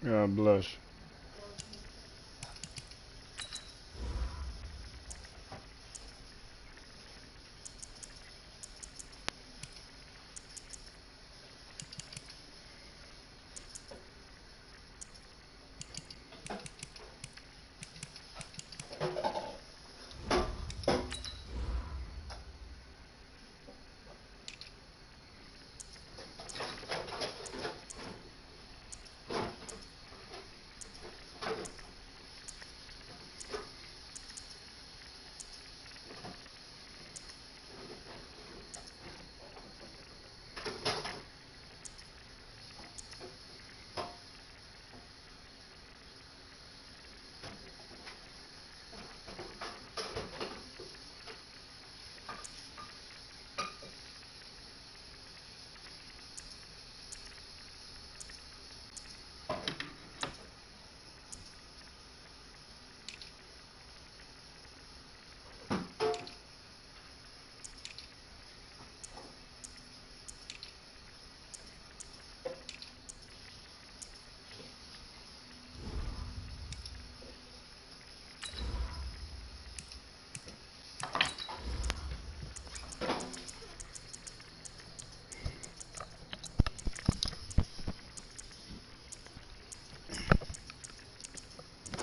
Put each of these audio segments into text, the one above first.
God bless you.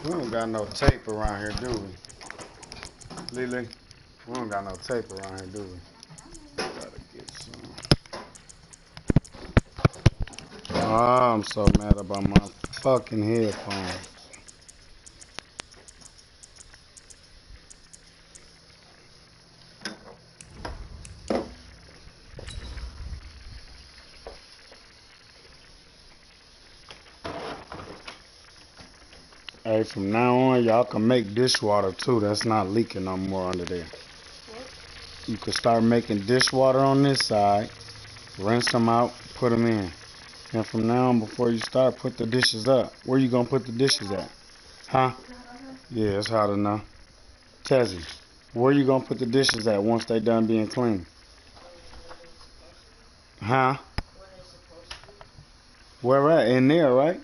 We don't got no tape around here, do we? Lily, we don't got no tape around here, do we? Gotta get some. Oh, I'm so mad about my fucking headphones. Hey, from now on, y'all can make dishwater too. That's not leaking no more under there. You can start making dishwater on this side, rinse them out, put them in. And from now on, before you start, put the dishes up. Where you gonna put the dishes at? Huh? Yeah, it's hot enough. Tezzy, where you gonna put the dishes at once they done being clean? Huh? Where at? In there, right?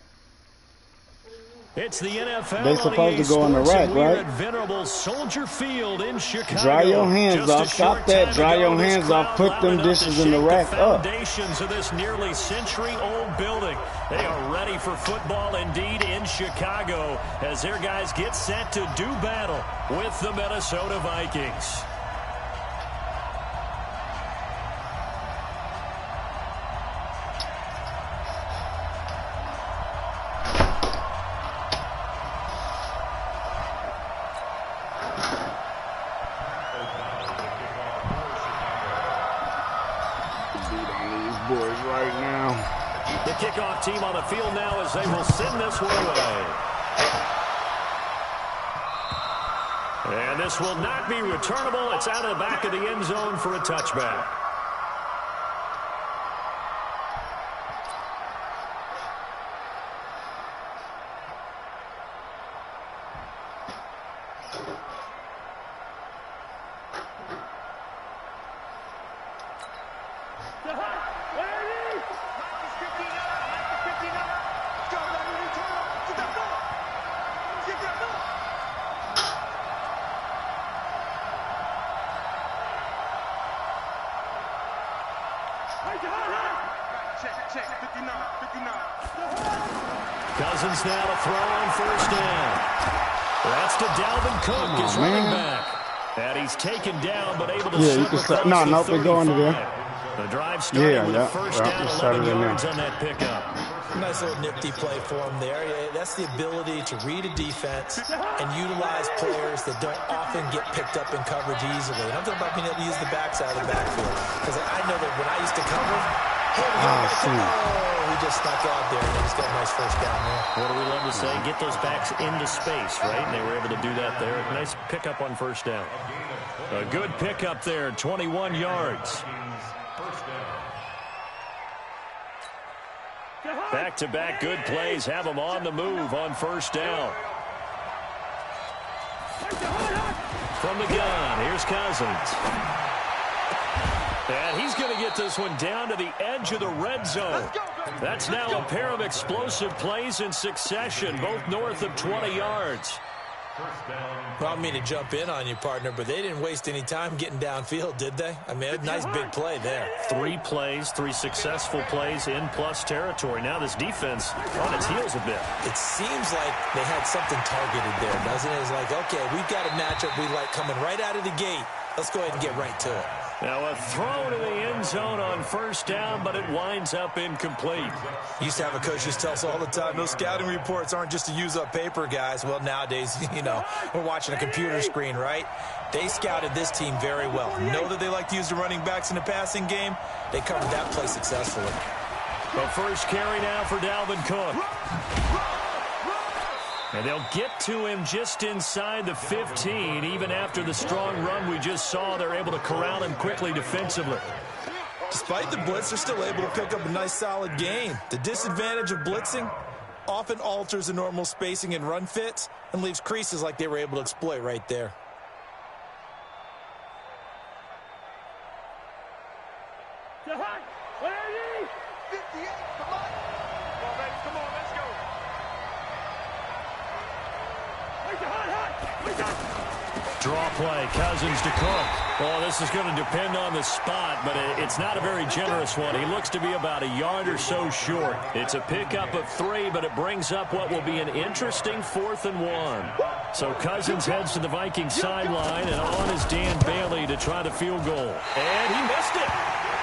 It's the NFL. They supposed to go on the rack, right? At Venerable Soldier Field in Chicago. Dry your hands off. Stop that. Dry your hands off. Put them dishes in the rack up. Foundations of this nearly century-old building. They are ready for football indeed in Chicago as their guys get set to do battle with the Minnesota Vikings. The kickoff team on the field now as they will send this one away. And this will not be returnable. It's out of the back of the end zone for a touchback. Cousins now to throw on first down. That's to Dalvin Cook, his running back. And he's taken down, but able to you can start. No, they go under there. The drive started with a first down, 11 yards on that pickup. Nice little nifty play for him there. That's the ability to read a defense and utilize players that don't often get picked up in coverage easily. And I'm talking about being able to use the backside of the backfield. Because I know that when I used to cover, he just snuck out there, and he's got a nice first down there. What do we love to say? Get those backs into space, right? And they were able to do that there. Nice pickup on first down. A good pickup there, 21 yards. Back-to-back good plays have them on the move on first down. From the gun, here's Cousins. And he's going to get this one down to the edge of the red zone. That's now a pair of explosive plays in succession, both north of 20 yards. Well, I don't mean to jump in on you, partner, but they didn't waste any time getting downfield, did they? I mean, a nice big play there. 3 plays, 3 successful plays in plus territory. Now this defense on its heels a bit. It seems like they had something targeted there, doesn't it? It's like, okay, we've got a matchup we like coming right out of the gate. Let's go ahead and get right to it. Now a throw to the end zone on first down, but it winds up incomplete. Used to have a coach just tell us all the time, those scouting reports aren't just to use up paper, guys. Well, nowadays, you know, we're watching a computer screen, right? They scouted this team very well. Know that they like to use the running backs in the passing game. They covered that play successfully. The first carry now for Dalvin Cook. And they'll get to him just inside the 15. Even after the strong run we just saw, they're able to corral him quickly defensively. Despite the blitz, they're still able to pick up a nice, solid gain. The disadvantage of blitzing often alters the normal spacing and run fits and leaves creases like they were able to exploit right there. Where are you? 58, come on. Come on, baby, come on, let's go. Draw play, Cousins to Cook. Well, this is going to depend on the spot, but it's not a very generous one. He looks to be about a yard or so short. It's a pickup of 3, but it brings up what will be an interesting 4th and 1. So Cousins heads to the Vikings sideline, and on is Dan Bailey to try the field goal. And he missed it.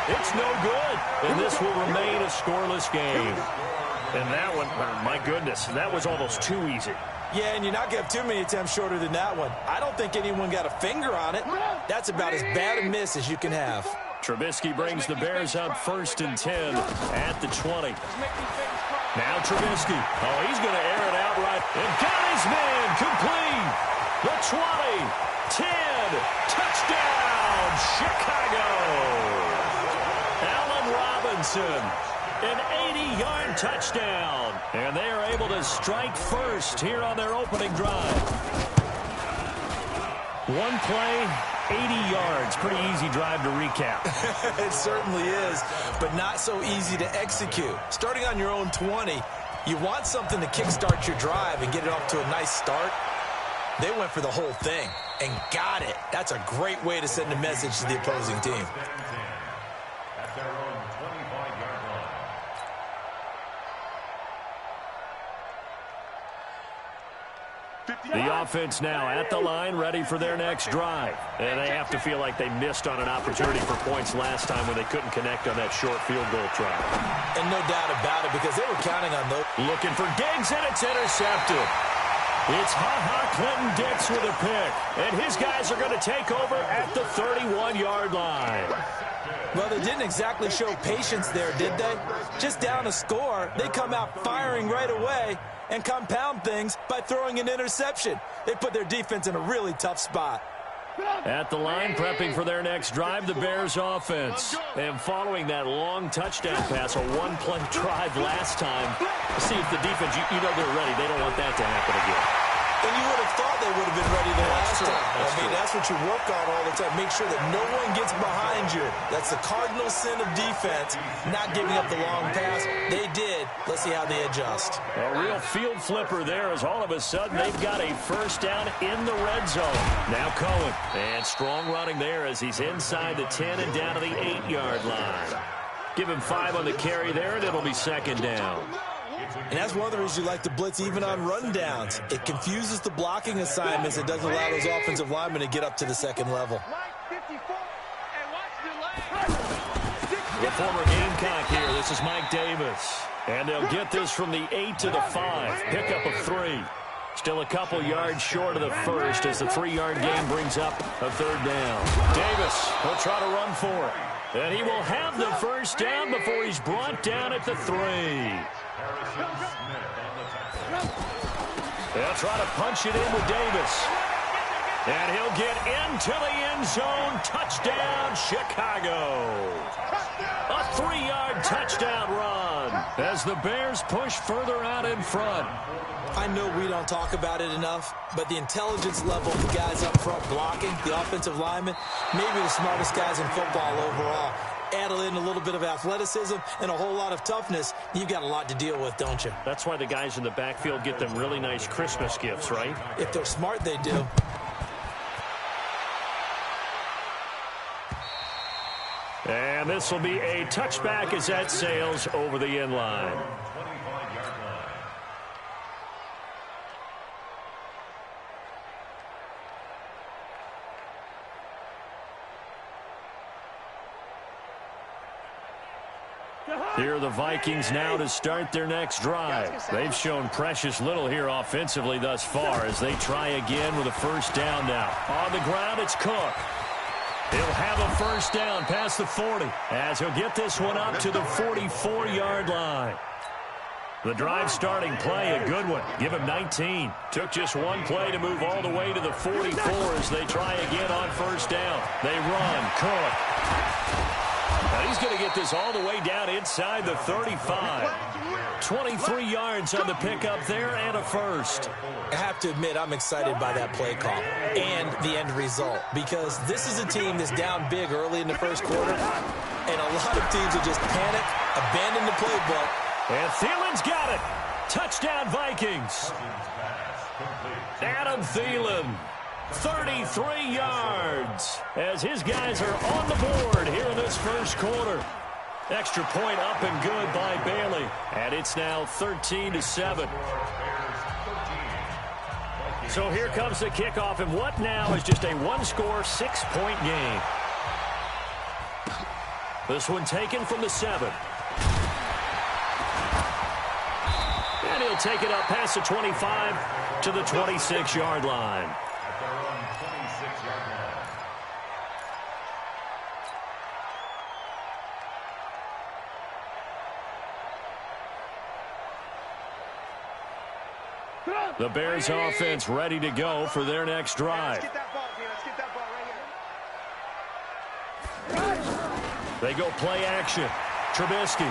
It's no good, and this will remain a scoreless game. And that one, my goodness, that was almost too easy. Yeah, and you're not going to have too many attempts shorter than that one. I don't think anyone got a finger on it. That's about as bad a miss as you can have. Trubisky brings the Bears up 1st and 10 at the 20. Now Trubisky. Oh, he's going to air it out right. And got his man complete. The 20, 10, touchdown, Chicago. Allen Robinson. An 80-yard touchdown. And they are able to strike first here on their opening drive. One play, 80 yards. Pretty easy drive to recap. It certainly is, but not so easy to execute. Starting on your own 20, you want something to kickstart your drive and get it off to a nice start. They went for the whole thing and got it. That's a great way to send a message to the opposing team. The offense now at the line, ready for their next drive. And they have to feel like they missed on an opportunity for points last time when they couldn't connect on that short field goal try. And no doubt about it, because they were counting on those. Looking for Diggs, and it's intercepted. It's Clinton Dix with a pick. And his guys are going to take over at the 31-yard line. Well, they didn't exactly show patience there, did they? Just down a score, they come out firing right away and compound things by throwing an interception. They put their defense in a really tough spot. At the line, prepping for their next drive, the Bears offense. And following that long touchdown pass, a one-play drive last time, see if the defense, you know they're ready. They don't want that to happen again. And you would have thought they would have been ready the last time. That's what you work on all the time. Make sure that no one gets behind you. That's the cardinal sin of defense, not giving up the long pass. They did. Let's see how they adjust. A real field flipper there as all of a sudden they've got a first down in the red zone. Now Cohen. And strong running there as he's inside the 10 and down to the 8-yard line. Give him 5 on the carry there, and it'll be second down. And that's one of the reasons you like to blitz even on rundowns. It confuses the blocking assignments. It doesn't allow those offensive linemen to get up to the second level. The former Gamecock here. This is Mike Davis. And they'll get this from the 8 to the 5. Pickup of 3. Still a couple yards short of the first as the 3-yard gain brings up a third down. Davis will try to run for it. And he will have the first down before he's brought down at the 3. They'll try to punch it in with Davis. And he'll get into the end zone. Touchdown, Chicago. A 3-yard touchdown run. as the Bears push further out in front. I know we don't talk about it enough, but the intelligence level of the guys up front blocking, the offensive linemen, maybe the smartest guys in football overall. Add in a little bit of athleticism and a whole lot of toughness, you've got a lot to deal with, don't you? That's why the guys in the backfield get them really nice Christmas gifts, right? If they're smart, they do. And this will be a touchback as that sails over the end line. Here are the Vikings now to start their next drive. They've shown precious little here offensively thus far as they try again with a first down now. On the ground, it's Cook. He'll have a first down past the 40 as he'll get this one up to the 44-yard line. The drive starting play, a good one. Give him 19. Took just one play to move all the way to the 44 as they try again on first down. They run. Cook. Now he's going to get this all the way down inside the 35. 23 yards on the pickup there and a first. I have to admit, I'm excited by that play call and the end result because this is a team that's down big early in the first quarter, and a lot of teams will just panic, abandon the playbook. And Thielen's got it. Touchdown, Vikings. Adam Thielen, 33 yards as his guys are on the board here in this first quarter. Extra point up and good by Bailey. And it's now 13-7. So here comes the kickoff, and what now is just a one-score, 6-point game. This one taken from the 7. And he'll take it up past the 25 to the 26-yard line. The Bears offense ready to go for their next drive. They go play action. Trubisky.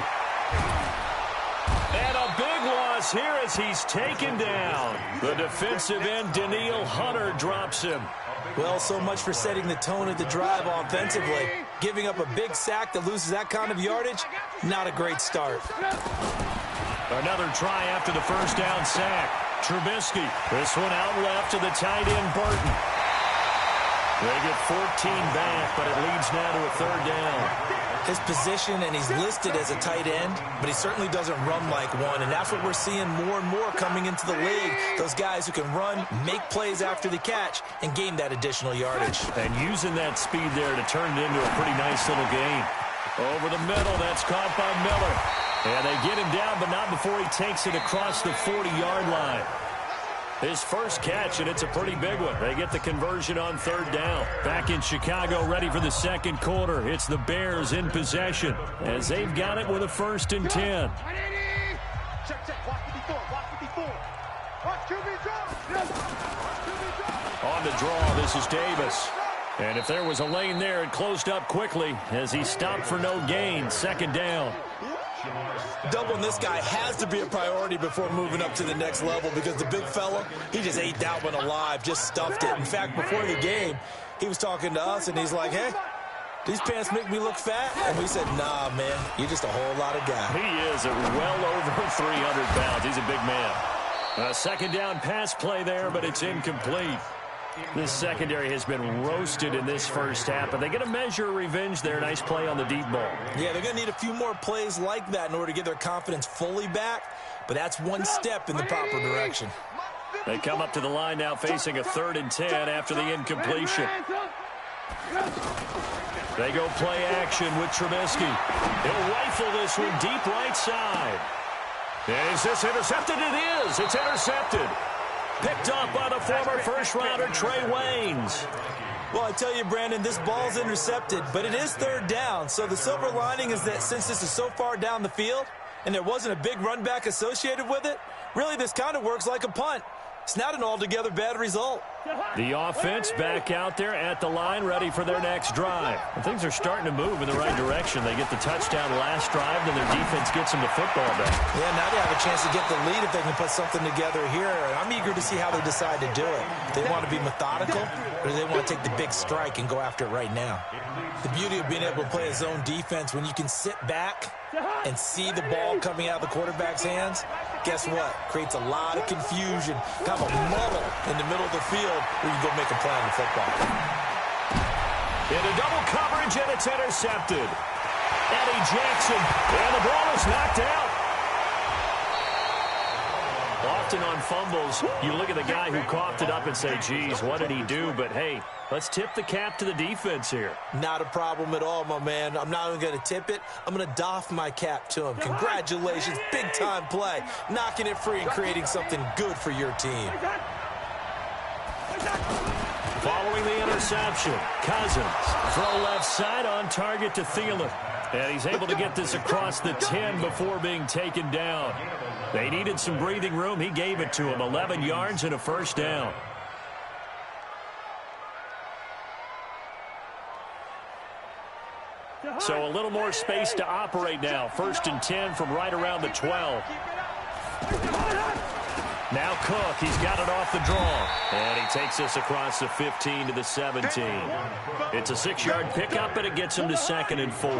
And a big loss here as he's taken down. The defensive end, Danielle Hunter, drops him. Well, so much for setting the tone of the drive offensively. Giving up a big sack that loses that kind of yardage, not a great start. Another try after the first down sack. Trubisky. This one out left to the tight end, Burton. They get 14 back, but it leads now to a third down. His position, and he's listed as a tight end, but he certainly doesn't run like one, and that's what we're seeing more and more coming into the league. Those guys who can run, make plays after the catch, and gain that additional yardage. And using that speed there to turn it into a pretty nice little gain. Over the middle, that's caught by Miller. And they get him down, but not before he takes it across the 40-yard line. His first catch, and it's a pretty big one. They get the conversion on third down. Back in Chicago, ready for the second quarter. It's the Bears in possession as they've got it with a 1st and 10. On the draw, this is Davis. And if there was a lane there, it closed up quickly as he stopped for no gain. Second down. Doubling this guy has to be a priority before moving up to the next level because the big fella, he just ate that one alive, just stuffed it. In fact, before the game, he was talking to us, and he's like, hey, these pants make me look fat? And we said, nah, man, you're just a whole lot of guy. He is well over 300 pounds. He's a big man. A second down pass play there, but it's incomplete. This secondary has been roasted in this first half, but they get a measure of revenge there. Nice play on the deep ball. Yeah, they're going to need a few more plays like that in order to get their confidence fully back, but that's one step in the proper direction. They come up to the line now facing a 3rd and 10 after the incompletion. They go play action with Trubisky. He'll rifle this one deep right side. Is this intercepted? It is. It's intercepted. Picked up by the former first-rounder Trey Waynes. Well, I tell you, Brandon, this ball's intercepted, but it is third down. So the silver lining is that since this is so far down the field and there wasn't a big run back associated with it, really this kind of works like a punt. It's not an altogether bad result. The offense back out there at the line, ready for their next drive. And things are starting to move in the right direction. They get the touchdown last drive, then their defense gets them the football back. Yeah, now they have a chance to get the lead if they can put something together here. And I'm eager to see how they decide to do it. They want to be methodical, or do they want to take the big strike and go after it right now? The beauty of being able to play a zone defense, when you can sit back and see the ball coming out of the quarterback's hands, guess what? Creates a lot of confusion, kind of a muddle in the middle of the field where you go make a play on the football. Into double coverage, and it's intercepted. Eddie Jackson, and the ball is knocked out. Often on fumbles, you look at the guy who coughed it up and say, geez, what did he do? But, hey, let's tip the cap to the defense here. Not a problem at all, my man. I'm not even going to tip it. I'm going to doff my cap to him. Congratulations, big-time play. Knocking it free and creating something good for your team. Following the interception, Cousins, throw left side on target to Thielen. And he's able to get this across the 10 before being taken down. They needed some breathing room. He gave it to him. 11 yards and a first down. So a little more space to operate now. 1st and 10 from right around the 12. Now Cook, he's got it off the draw. And he takes this across the 15 to the 17. It's a 6-yard pickup, and it gets him to 2nd and 4.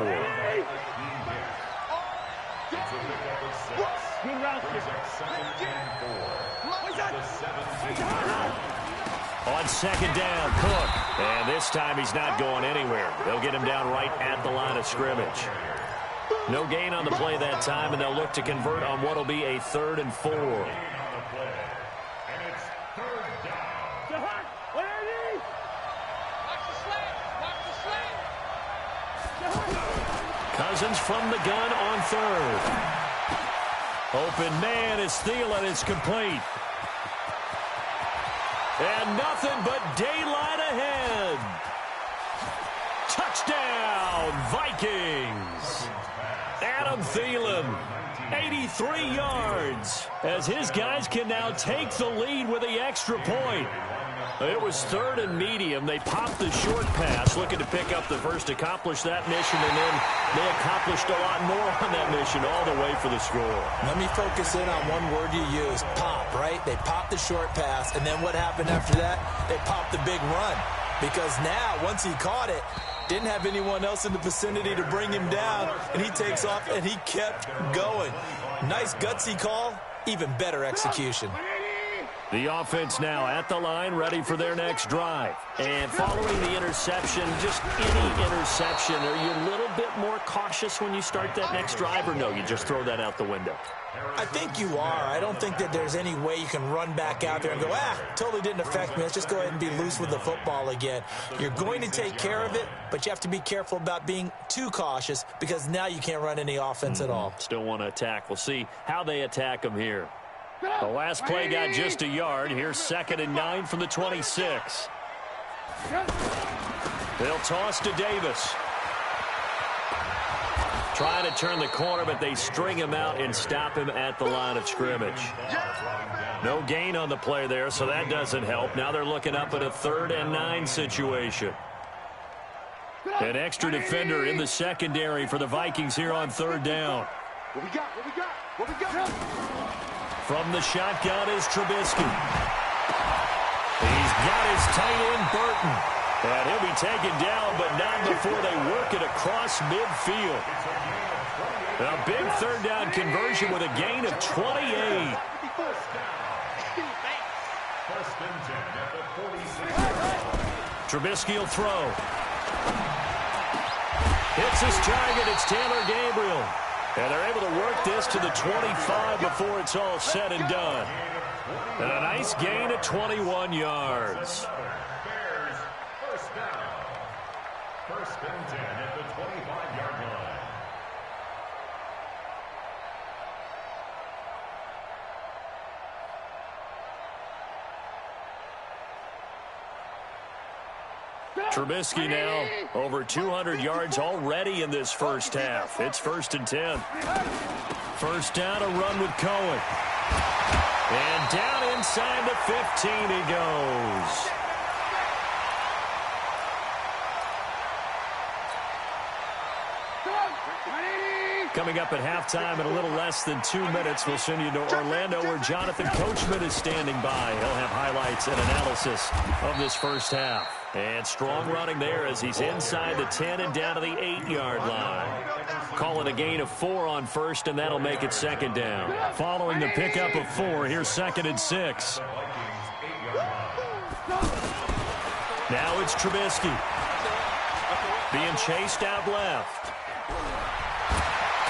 On 2nd down, Cook. And this time he's not going anywhere. They'll get him down right at the line of scrimmage. No gain on the play that time, and they'll look to convert on what will be a 3rd and 4. Cousins from the gun on 3rd. Open man is Thielen. It's complete. And nothing but daylight ahead. Touchdown, Vikings. Adam Thielen, 83 yards, as his guys can now take the lead with the extra point. It was 3rd and medium. They popped the short pass, looking to pick up the first, accomplish that mission, and then they accomplished a lot more on that mission all the way for the score. Let me focus in on one word you used, pop, right? They popped the short pass, and then what happened after that? They popped the big run. Because now, once he caught it, didn't have anyone else in the vicinity to bring him down, and he takes off, and he kept going. Nice gutsy call, even better execution. The offense now at the line, ready for their next drive. And following the interception, just any interception, are you a little bit more cautious when you start that next drive, or no, you just throw that out the window? I think you are. I don't think that there's any way you can run back out there and go, totally didn't affect me. Let's just go ahead and be loose with the football again. You're going to take care of it, but you have to be careful about being too cautious because now you can't run any offense at all. Still want to attack. We'll see how they attack them here. The last play got just a yard. Here's 2nd and 9 from the 26. They'll toss to Davis. Trying to turn the corner, but they string him out and stop him at the line of scrimmage. No gain on the play there, so that doesn't help. Now they're looking up at a 3rd and 9 situation. An extra defender in the secondary for the Vikings here on 3rd down. What we got? What we got? What we got? From the shotgun is Trubisky. He's got his tight end, Burton. And he'll be taken down, but not before they work it across midfield. A big 3rd down conversion with a gain of 28. Trubisky will throw. Hits his target. It's Taylor Gabriel. And they're able to work this to the 25 before it's all said and done. And a nice gain of 21 yards. Bears, first down. 1st and 10 at the 25-yard line. Trubisky now over 200 yards already in this first half. It's 1st and 10. First down, a run with Cohen. And down inside the 15 he goes. Coming up at halftime in a little less than 2 minutes, we'll send you to Orlando where Jonathan Coachman is standing by. He'll have highlights and analysis of this first half. And strong running there as he's inside the 10 and down to the 8-yard line. Calling a gain of 4 on first, and that'll make it second down. Following the pickup of 4, here's 2nd and 6. Now it's Trubisky. Being chased out left.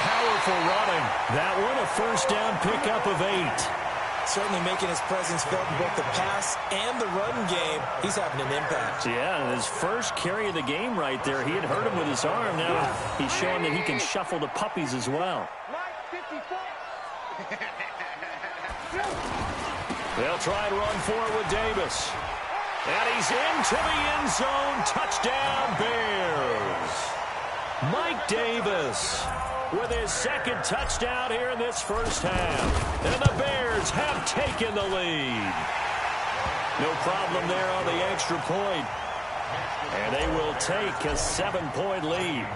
Powerful running. That one a first down pickup of 8. Certainly making his presence felt in both the pass and the run game. He's having an impact. Yeah, his first carry of the game right there. He had hurt him with his arm. Now he's showing that he can shuffle the puppies as well. They'll try and run for it with Davis. And he's into the end zone. Touchdown, Bears. Mike Davis with his second touchdown here in this first half. And the Bears have taken the lead. No problem there on the extra point. And they will take a 7-point lead.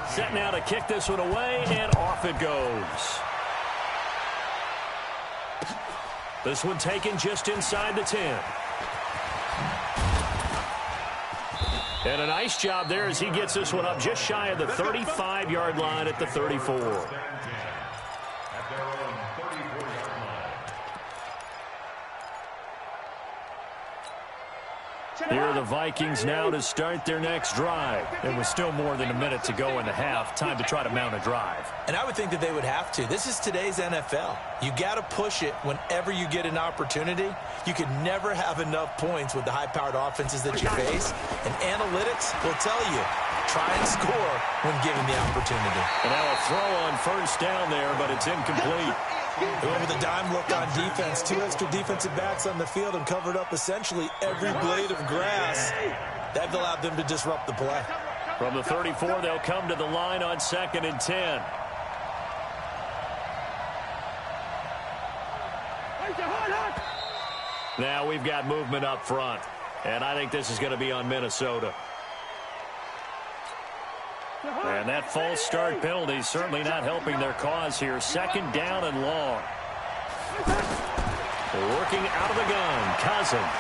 Set now to kick this one away, and off it goes. This one taken just inside the 10. And a nice job there as he gets this one up just shy of the 35-yard line at the 34. Here are the Vikings now to start their next drive. There was still more than a minute to go in the half. Time to try to mount a drive. And I would think that they would have to. This is today's NFL. You got to push it whenever you get an opportunity. You could never have enough points with the high-powered offenses that you face. And analytics will tell you, try and score when given the opportunity. And now a throw on first down there, but it's incomplete. They went with a dime look on defense. 2 extra defensive backs on the field and covered up essentially every blade of grass. That allowed them to disrupt the play. From the 34, they'll come to the line on 2nd and 10. Now we've got movement up front. And I think this is going to be on Minnesota. And that false start penalty certainly not helping their cause here. 2nd down and long. Working out of the gun, Cousins.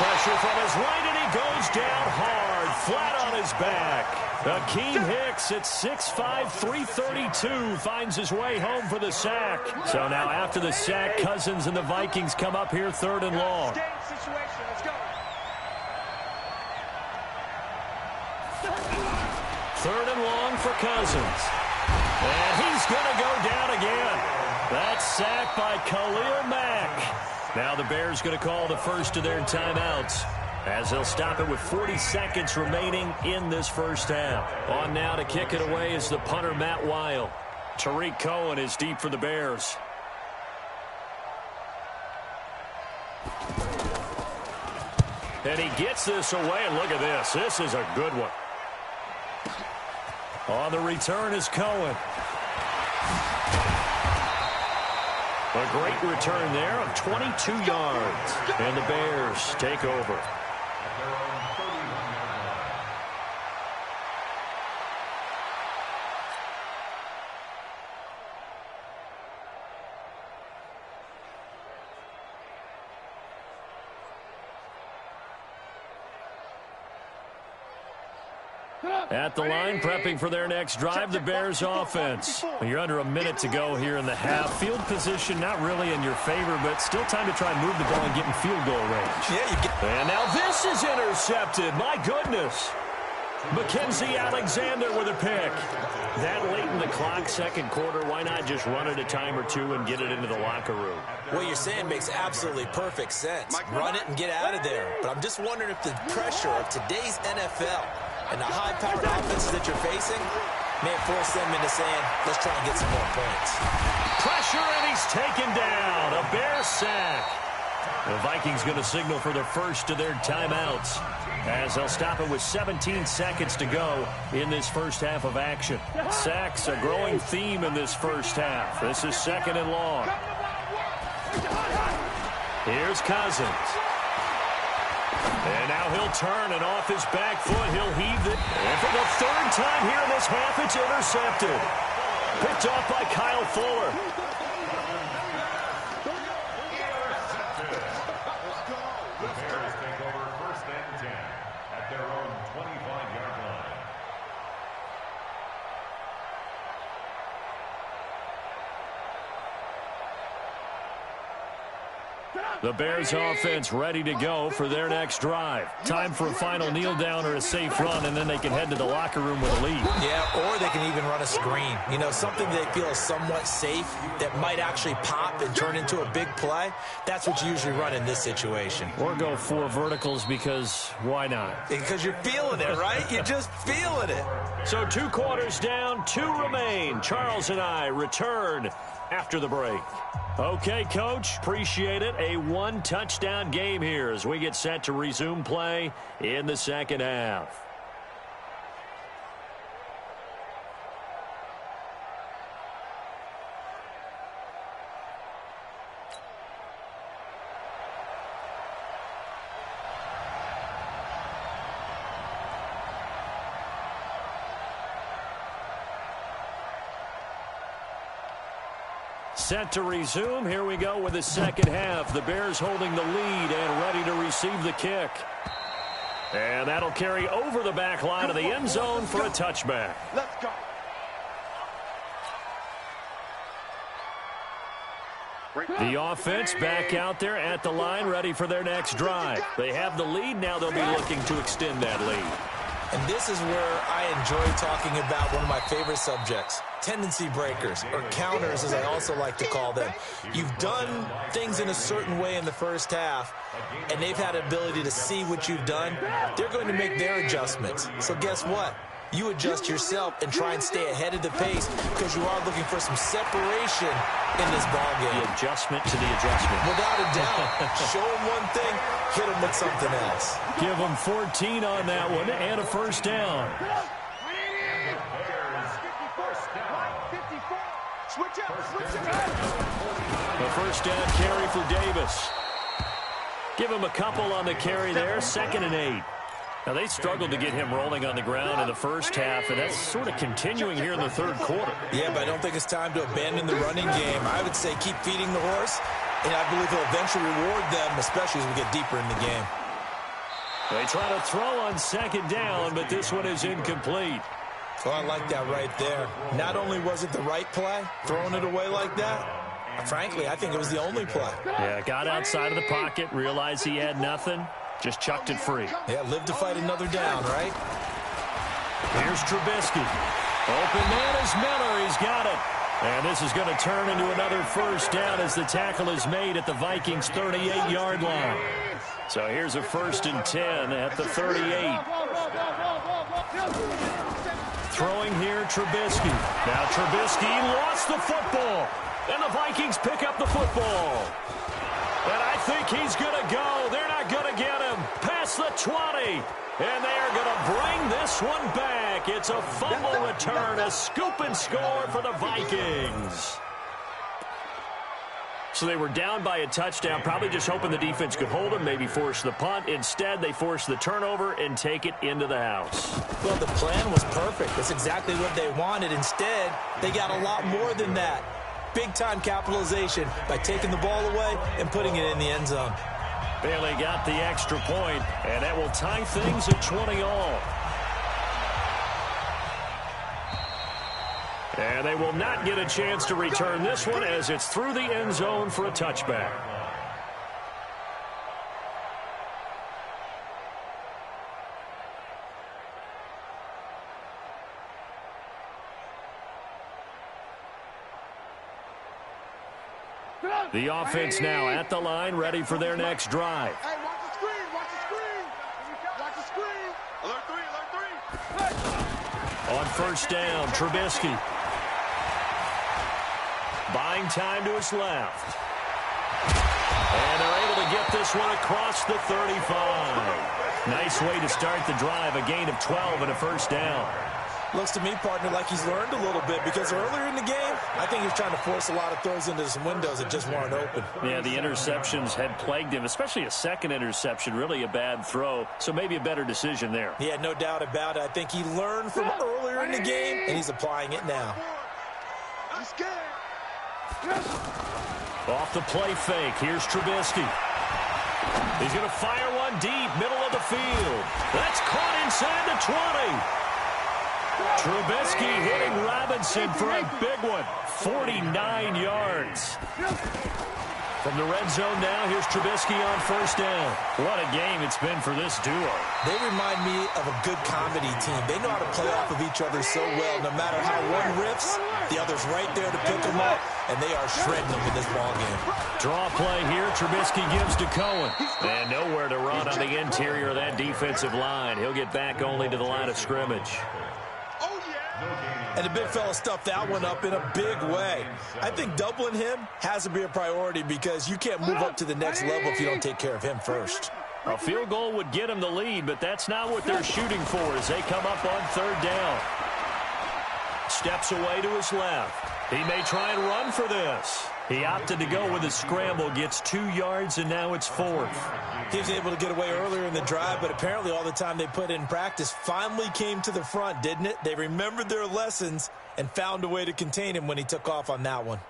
Pressure from his right, and he goes down hard, flat on his back. Akeem Hicks at 6'5", 332 finds his way home for the sack. So now after the sack, Cousins and the Vikings come up here 3rd and long. Third and long for Cousins. And he's going to go down again. That's sacked by Khalil Mack. Now the Bears going to call the first of their timeouts as they'll stop it with 40 seconds remaining in this first half. On now to kick it away is the punter, Matt Weil. Tariq Cohen is deep for the Bears. And he gets this away, and look at this. This is a good one. On the return is Cohen. A great return there of 22 yards. And the Bears take over. At the line, prepping for their next drive, the Bears offense. You're under a minute to go here in the half. Field position not really in your favor, but still time to try and move the ball and get in field goal range. And now this is intercepted. My goodness. Mackenzie Alexander with a pick. That late in the clock, second quarter, why not just run it a time or two and get it into the locker room? What you're saying makes absolutely perfect sense. Run it and get out of there. But I'm just wondering if the pressure of today's NFL and the high-powered offenses that you're facing may force them into saying, let's try and get some more points. Pressure, and he's taken down. A Bear sack. The Vikings going to signal for the first of their timeouts as they'll stop it with 17 seconds to go in this first half of action. Sacks, a growing theme in this first half. This is 2nd and long. Here's Cousins. And now he'll turn, and off his back foot, he'll heave it. And for the third time here in this half, it's intercepted. Picked off by Kyle Fuller. The Bears take over 1st and 10 at their own 25-yard line. The Bears offense ready to go for their next drive. Time for a final kneel down or a safe run, and then they can head to the locker room with a lead. Yeah, or they can even run a screen. You know, something they feel is somewhat safe that might actually pop and turn into a big play. That's what you usually run in this situation. Or go 4 verticals because why not? Because you're feeling it, right? You're just feeling it. So 2 quarters down, 2 remain. Charles and I return after the break. Okay, Coach, appreciate it. A 1-touchdown game here as we get set to resume play in the second half. Set to resume. Here we go with the second half. The Bears holding the lead and ready to receive the kick. And that'll carry over the back line of the end zone for a touchback. Let's go. The offense back out there at the line, ready for their next drive. They have the lead. Now they'll be looking to extend that lead. And this is where I enjoy talking about one of my favorite subjects, tendency breakers, or counters as I also like to call them. You've done things in a certain way in the first half, and they've had the ability to see what you've done. They're going to make their adjustments. So guess what? You adjust yourself and try and stay ahead of the pace because you are looking for some separation in this ballgame. The adjustment to the adjustment. Without a doubt. Show them one thing, hit them with something else. Give them 14 on that one and a first down. A first down carry for Davis. Give him a couple on the carry there, 2nd and 8. Now, they struggled to get him rolling on the ground in the first half, and that's sort of continuing here in the third quarter. Yeah, but I don't think it's time to abandon the running game. I would say keep feeding the horse, and I believe he'll eventually reward them, especially as we get deeper in the game. They try to throw on 2nd down, but this one is incomplete. So I like that right there. Not only was it the right play, throwing it away like that, frankly, I think it was the only play. Yeah, got outside of the pocket, realized he had nothing. Just chucked it free. Yeah, live to fight another down, right? Here's Trubisky. Open man is Miller. He's got it. And this is going to turn into another first down as the tackle is made at the Vikings' 38-yard line. So here's a 1st and 10 at the 38. Throwing here, Trubisky. Now Trubisky lost the football. And the Vikings pick up the football. And I think he's going to go. They're not going to get him. Past the 20. And they are going to bring this one back. It's a fumble return, a scoop and score for the Vikings. So they were down by a touchdown, probably just hoping the defense could hold them, maybe force the punt. Instead, they forced the turnover and take it into the house. Well, the plan was perfect. That's exactly what they wanted. Instead, they got a lot more than that. Big-time capitalization by taking the ball away and putting it in the end zone. Bailey got the extra point, and that will tie things at 20 all. And they will not get a chance to return this one as it's through the end zone for a touchback. The offense now at the line, ready for their next drive. Hey, watch the screen, watch the screen. Watch the screen. Alert 3, alert 3. On 1st down, Trubisky. Buying time to his left. And they're able to get this one across the 35. Nice way to start the drive, a gain of 12 and a 1st down. Looks to me, partner, like he's learned a little bit because earlier in the game, I think he was trying to force a lot of throws into some windows that just weren't open. Yeah, the interceptions had plagued him, especially a second interception, really a bad throw, so maybe a better decision there. Yeah, no doubt about it. I think he learned from earlier in the game, and he's applying it now. I'm scared. Off the play fake, here's Trubisky. He's going to fire one deep, middle of the field. That's caught inside the 20. Trubisky hitting Robinson for a big one, 49 yards. From the red zone now, here's Trubisky on first down. What a game it's been for this duo. They remind me of a good comedy team. They know how to play off of each other so well. No matter how one riffs, the other's right there to pick them up, and they are shredding them in this ballgame. Draw play here. Trubisky gives to Cohen. And nowhere to run on the interior of that defensive line. He'll get back only to the line of scrimmage. And the big fella stuffed that one up in a big way. I think doubling him has to be a priority because you can't move up to the next level if you don't take care of him first. A field goal would get him the lead, but that's not what they're shooting for as they come up on third down. Steps away to his left. He may try and run for this. He opted to go with a scramble, gets 2 yards, and now it's fourth. He was able to get away earlier in the drive, but apparently all the time they put in practice finally came to the front, didn't it? They remembered their lessons and found a way to contain him when he took off on that one.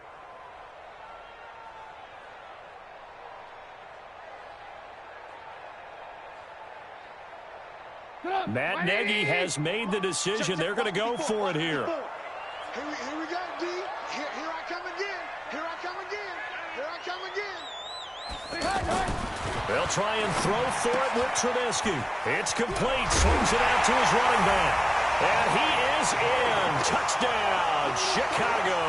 Matt Nagy has made the decision. They're going to go for it here. Here we go, D. Here I come again. Here I come again. Here I come again. They'll try and throw for it with Trubisky. It's complete. Swings it out to his running back. And he is in. Touchdown, Chicago.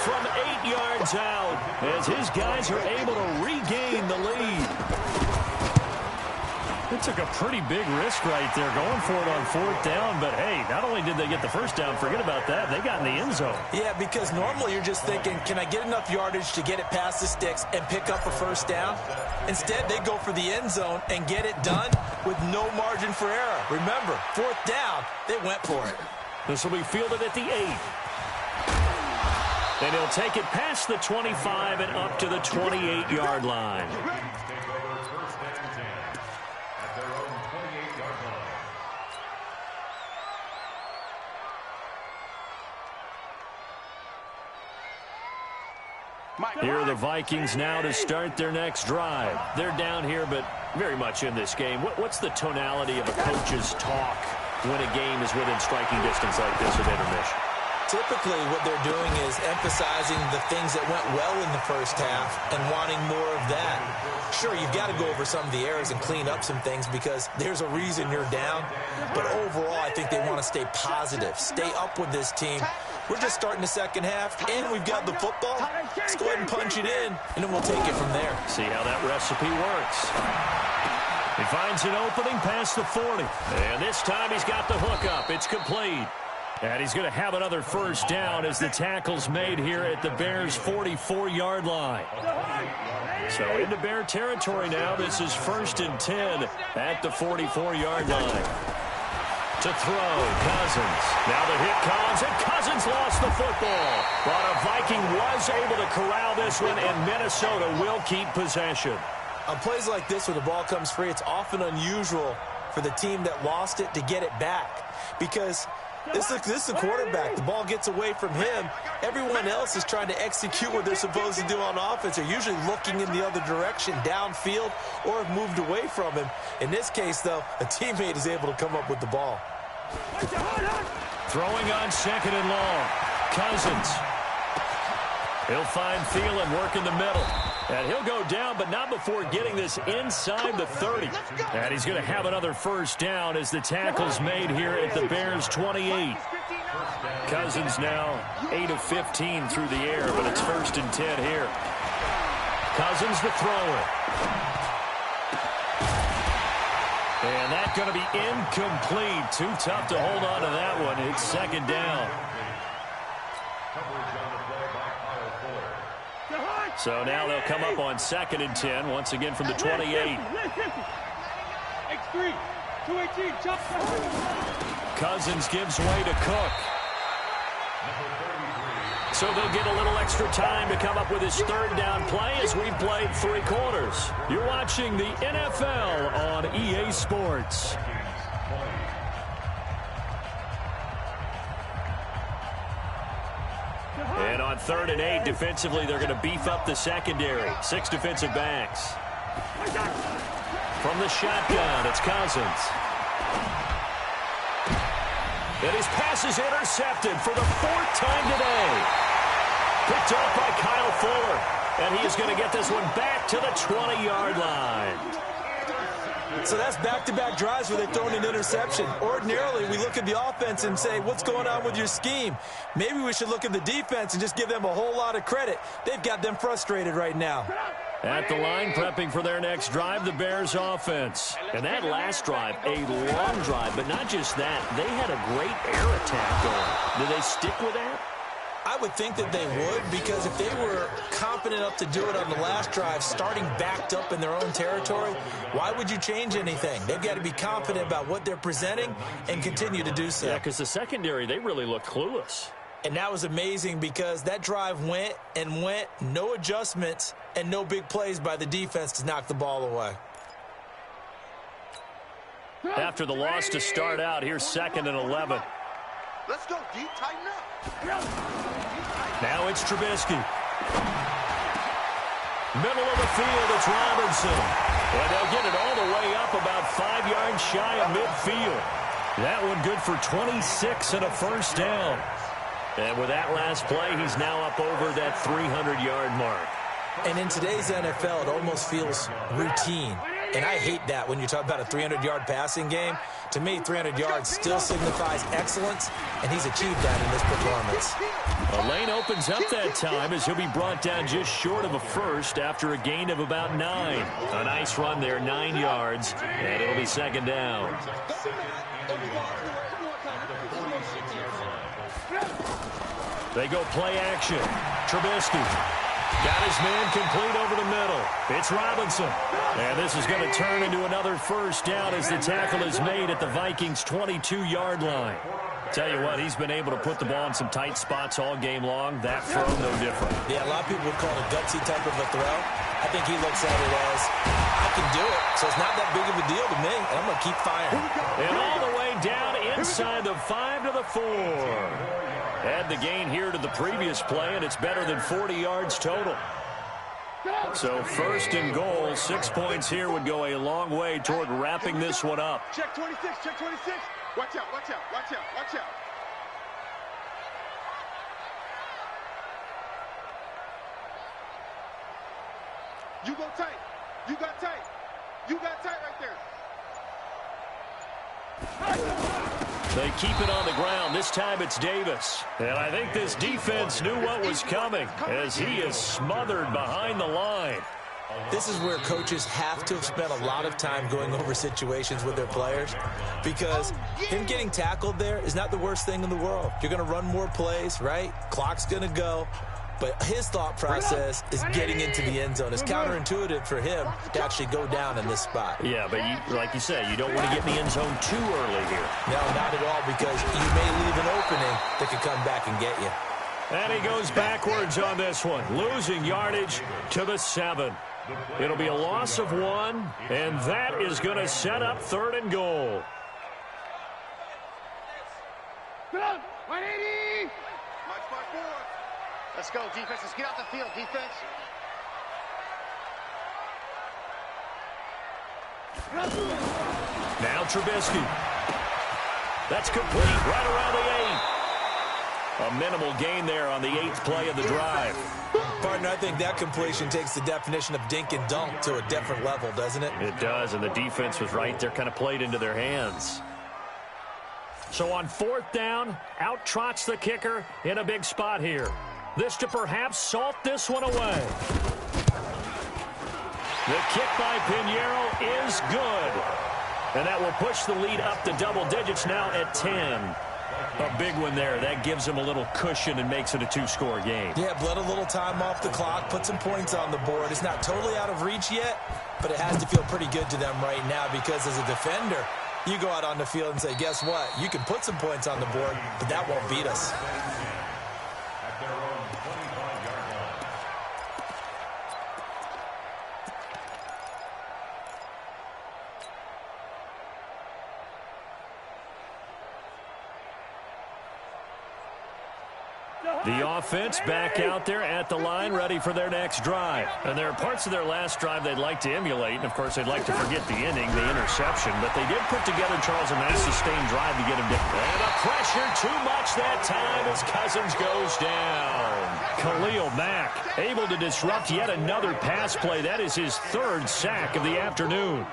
From 8 yards out as his guys are able to regain the lead. It took a pretty big risk right there going for it on fourth down. But, hey, not only did they get the first down, forget about that, they got in the end zone. Yeah, because normally you're just thinking, can I get enough yardage to get it past the sticks and pick up a first down? Instead, they go for the end zone and get it done with no margin for error. Remember, fourth down, they went for it. This will be fielded at the 8. And he'll take it past the 25 and up to the 28-yard line. Here are the Vikings now to start their next drive. They're down here, but very much in this game. What's the tonality of a coach's talk when a game is within striking distance like this at intermission? Typically, what they're doing is emphasizing the things that went well in the first half and wanting more of that. Sure, you've got to go over some of the errors and clean up some things because there's a reason you're down. But overall, I think they want to stay positive, stay up with this team. We're just starting the second half, and we've got the football. Let's go ahead and punch it in, and then we'll take it from there. See how that recipe works. He finds an opening past the 40. And this time he's got the hook up. It's complete. And he's going to have another first down as the tackle's made here at the Bears' 44-yard line. So into Bear territory now. This is 1st and 10 at the 44-yard line. To throw, Cousins. Now the hit comes, and Cousins lost the football. But a Viking was able to corral this one, and Minnesota will keep possession. On plays like this where the ball comes free, it's often unusual for the team that lost it to get it back. Because this is the quarterback. The ball gets away from him. Everyone else is trying to execute what they're supposed to do on offense. They're usually looking in the other direction, downfield, or have moved away from him. In this case, though, a teammate is able to come up with the ball. Throwing on 2nd and long. Cousins. He'll find Thielen, work in the middle. And he'll go down, but not before getting this inside the 30. And he's going to have another first down as the tackle's made here at the Bears' 28. Cousins now 8 of 15 through the air, but it's 1st and 10 here. Cousins the thrower. And that's going to be incomplete. Too tough to hold on to that one. It's 2nd down. So now they'll come up on 2nd and 10, once again from the 28. X3, 218, jump. Cousins gives way to Cook. So they'll get a little extra time to come up with his third down play as we've played 3 quarters. You're watching the NFL on EA Sports. And on 3rd and 8, defensively, they're going to beef up the secondary. 6 defensive backs. From the shotgun, it's Cousins. And his pass is intercepted for the 4th time today. Picked off by Kyle Fuller. And he is going to get this one back to the 20-yard line. So that's back-to-back drives where they've thrown an interception. Ordinarily, we look at the offense and say, what's going on with your scheme? Maybe we should look at the defense and just give them a whole lot of credit. They've got them frustrated right now. At the line, prepping for their next drive, the Bears offense. And that last drive, a long drive, but not just that. They had a great air attack going. Do they stick with that? I would think that they would, because if they were confident enough to do it on the last drive, starting backed up in their own territory, why would you change anything? They've got to be confident about what they're presenting and continue to do so. Yeah, because the secondary, they really look clueless. And that was amazing because that drive went and went, no adjustments, and no big plays by the defense to knock the ball away. After the loss to start out, here's 2nd and 11. Let's go, D. Tighten up. Now it's Trubisky. Middle of the field, it's Robinson. And they'll get it all the way up about 5 yards shy of midfield. That one good for 26 and a first down. And with that last play, he's now up over that 300-yard mark. And in today's NFL, it almost feels routine. And I hate that when you talk about a 300-yard passing game. To me, 300 yards still signifies excellence, and he's achieved that in this performance. A lane opens up that time as he'll be brought down just short of a first after a gain of about 9. A nice run there, 9 yards, and it'll be 2nd down. They go play action. Trubisky. Got his man complete over the middle. It's Robinson. And this is going to turn into another first down as the tackle is made at the Vikings' 22-yard line. Tell you what, he's been able to put the ball in some tight spots all game long. That throw, no different. Yeah, a lot of people would call it a gutsy type of a throw. I think he looks at it as, I can do it, so it's not that big of a deal to me, and I'm going to keep firing. And all the way down inside the 5 to the 4. Add the gain here to the previous play, and it's better than 40 yards total. So 1st and goal, 6 points here would go a long way toward wrapping this one up. Check 26, check 26. Watch out, watch out, watch out, watch out. You go tight. You got tight. You got tight right there. They keep it on the ground. This time it's Davis. And I think this defense knew what was coming as he is smothered behind the line. This is where coaches have to have spent a lot of time going over situations with their players, because him getting tackled there is not the worst thing in the world. You're going to run more plays, right? Clock's going to go. But his thought process is getting into the end zone. It's counterintuitive for him to actually go down in this spot. Yeah, but like you say, you don't want to get in the end zone too early here. No, not at all, because you may leave an opening that could come back and get you. And he goes backwards on this one, losing yardage to the 7. It'll be a loss of 1, and that is going to set up 3rd and goal. 180. March 4. Let's go, defense. Let's get off the field, defense. Now Trubisky. That's complete right around the 8. A minimal gain there on the 8th play of the drive. Partner, I think that completion takes the definition of dink and dunk to a different level, doesn't it? It does, and the defense was right there, kind of played into their hands. So on 4th down, out trots the kicker in a big spot here. This to perhaps salt this one away. The kick by Pinheiro is good. And that will push the lead up to double digits now at 10. A big one there. That gives them a little cushion and makes it a 2-score game. Yeah, bled a little time off the clock, put some points on the board. It's not totally out of reach yet, but it has to feel pretty good to them right now because as a defender, You go out on the field and say, guess what? You can put some points on the board, but that won't beat us. At their own 25-yard line. The offense back out there at the line, ready for their next drive. And there are parts of their last drive they'd like to emulate, and, of course, they'd like to forget the inning, the interception. But they did put together, Charles, a nice sustained drive to get him down. And the pressure too much that time as Cousins goes down. Khalil Mack able to disrupt yet another pass play. That is his third sack of the afternoon.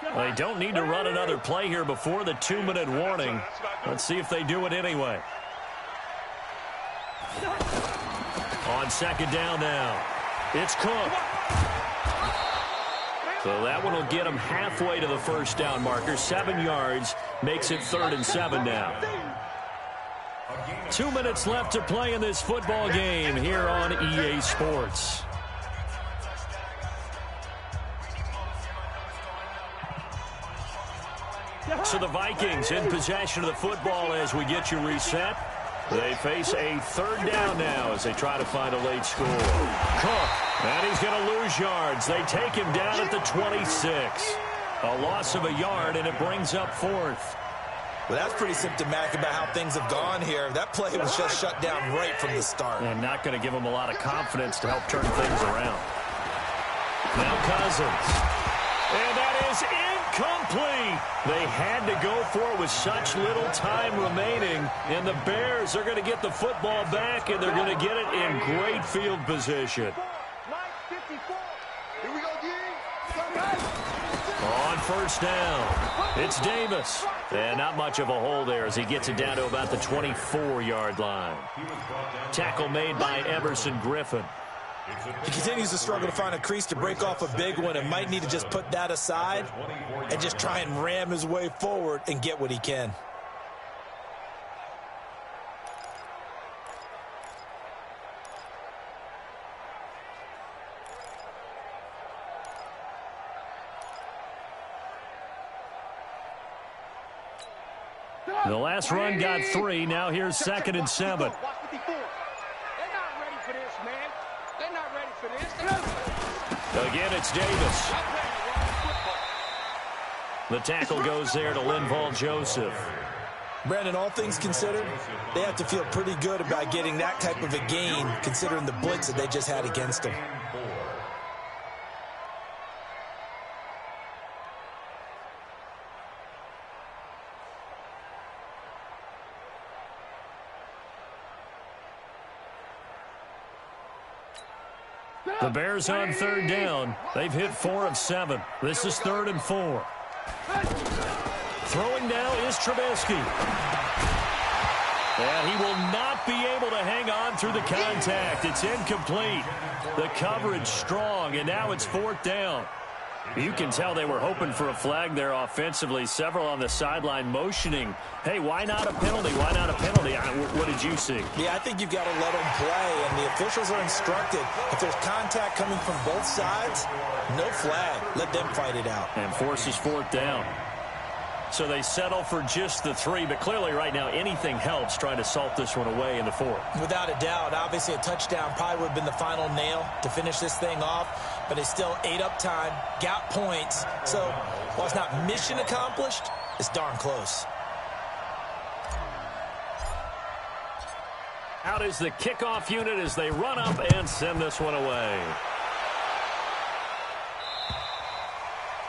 They don't need to run another play here before the 2-minute warning. Let's see if they do it anyway. On second down now, it's Cook. So that one will get him halfway to the first down marker. 7 yards, makes it 3rd and 7 now. 2 minutes left to play in this football game here on EA Sports. So the Vikings in possession of the football as we get you reset. They face a 3rd down now as they try to find a late score. Cook, and he's going to lose yards. They take him down at the 26. A loss of a yard, and it brings up 4th. Well, that's pretty symptomatic about how things have gone here. That play was just shut down right from the start. And not going to give him a lot of confidence to help turn things around. Now Cousins. And that is incomplete. They had to go for it with such little time remaining. And the Bears are going to get the football back, and they're going to get it in great field position. Here we go, On first down, it's Davis. And not much of a hole there as he gets it down to about the 24-yard line. Tackle made by Everson Griffin. He continues to struggle to find a crease to break off a big one and might need to just put that aside and just try and ram his way forward and get what he can. The last run got 3. Now here's 2nd and 7. Again, it's Davis. The tackle goes there to Linval Joseph. Brandon, all things considered, they have to feel pretty good about getting that type of a gain considering the blitz that they just had against them. The Bears on 3rd down. They've hit 4 of 7. This is 3rd and 4. Throwing now is Trubisky. And he will not be able to hang on through the contact. It's incomplete. The coverage strong, and now it's 4th down. You can tell they were hoping for a flag there offensively. Several on the sideline motioning, hey, why not a penalty? Why not a penalty? What did you see? Yeah, I think you've got to let them play, and the officials are instructed. If there's contact coming from both sides, no flag. Let them fight it out. And forces 4th down. So they settle for just the 3, but clearly right now anything helps trying to salt this one away in the 4th. Without a doubt, obviously a touchdown probably would have been the final nail to finish this thing off, but it's still ate up time, got points. So while it's not mission accomplished, it's darn close. Out is the kickoff unit as they run up and send this one away.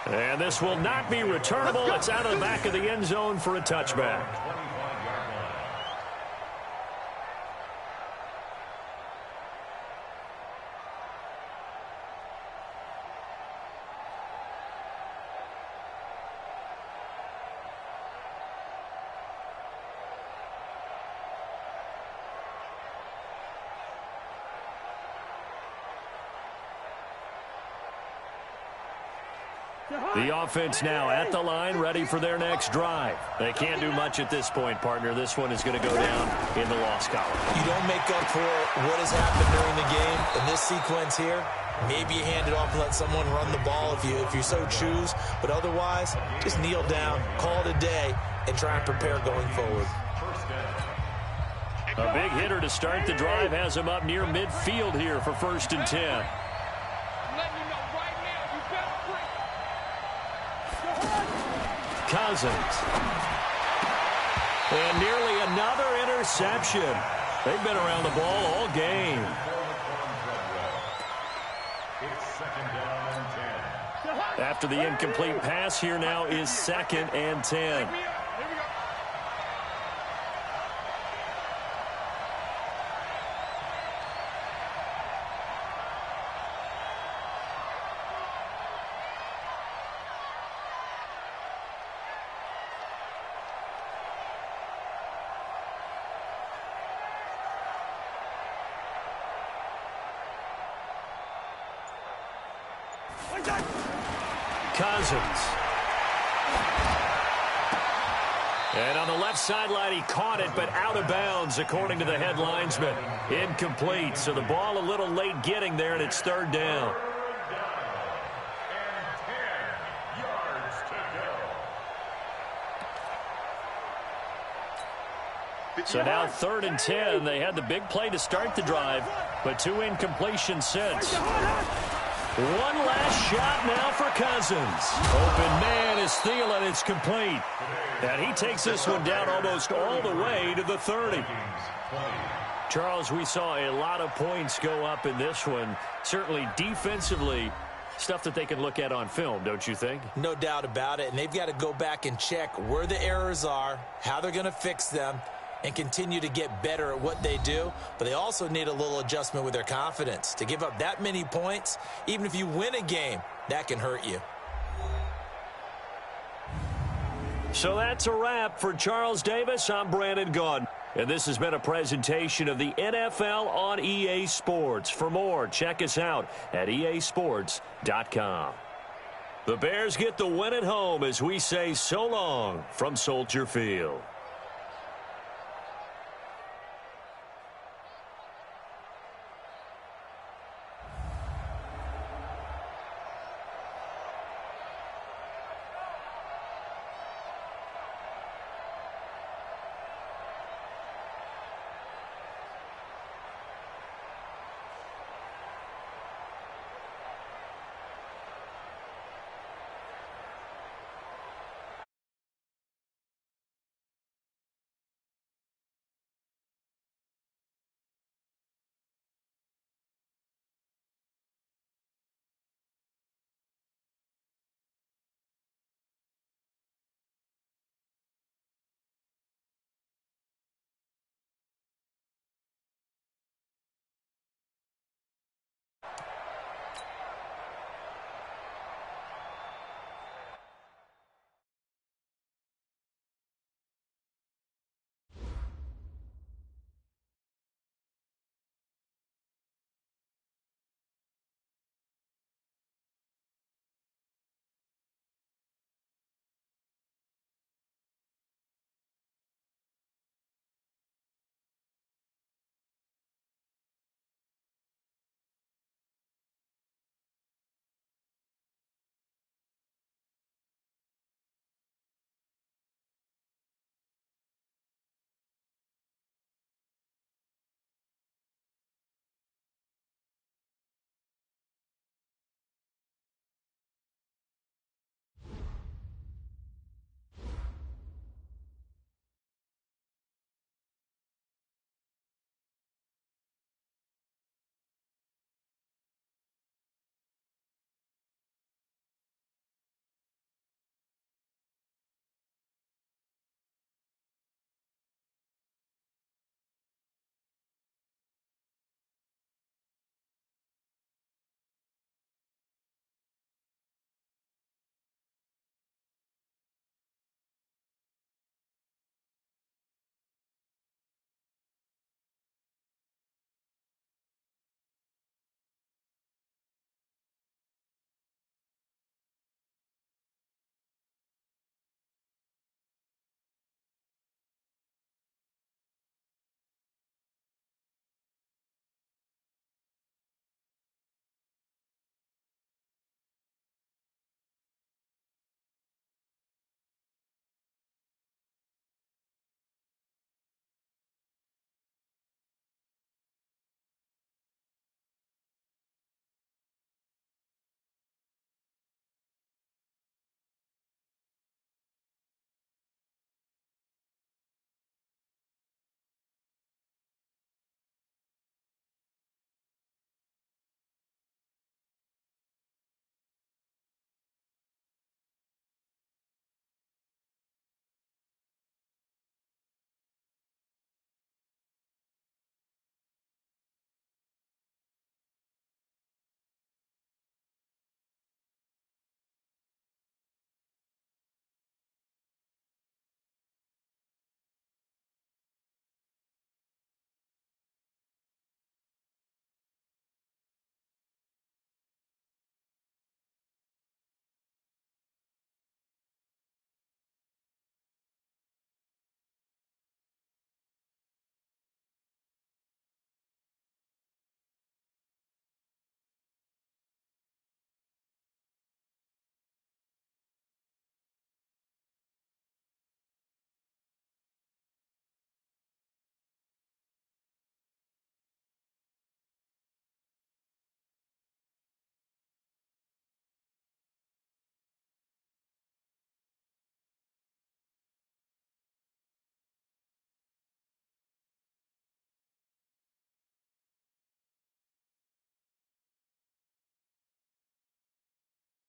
And this will not be returnable. It's out of the back of the end zone for a touchback. The offense now at the line, ready for their next drive. They can't do much at this point, partner. This one is going to go down in the loss column. You don't make up for what has happened during the game in this sequence here. Maybe you hand it off and let someone run the ball if you so choose. But otherwise, just kneel down, call it a day, and try and prepare going forward. A big hitter to start the drive has him up near midfield here for 1st and 10. Cousins. And nearly another interception. They've been around the ball all game. After the incomplete pass, here now is 2nd and 10. Cousins. And on the left sideline, he caught it, but out of bounds, according to the headlinesman. Incomplete, so the ball a little late getting there, and it's 3rd down. So now 3rd and 10. They had the big play to start the drive, but 2 incompletions since. One last shot now for Cousins. Open man is Thielen. It's complete. And he takes this one down almost all the way to the 30. Charles, we saw a lot of points go up in this one. Certainly defensively, stuff that they can look at on film, don't you think? No doubt about it. And they've got to go back and check where the errors are, how they're going to fix them, and continue to get better at what they do. But they also need a little adjustment with their confidence. To give up that many points, even if you win a game, that can hurt you. So that's a wrap for Charles Davis. I'm Brandon Gaudin. And this has been a presentation of the NFL on EA Sports. For more, check us out at easports.com. The Bears get the win at home as we say so long from Soldier Field.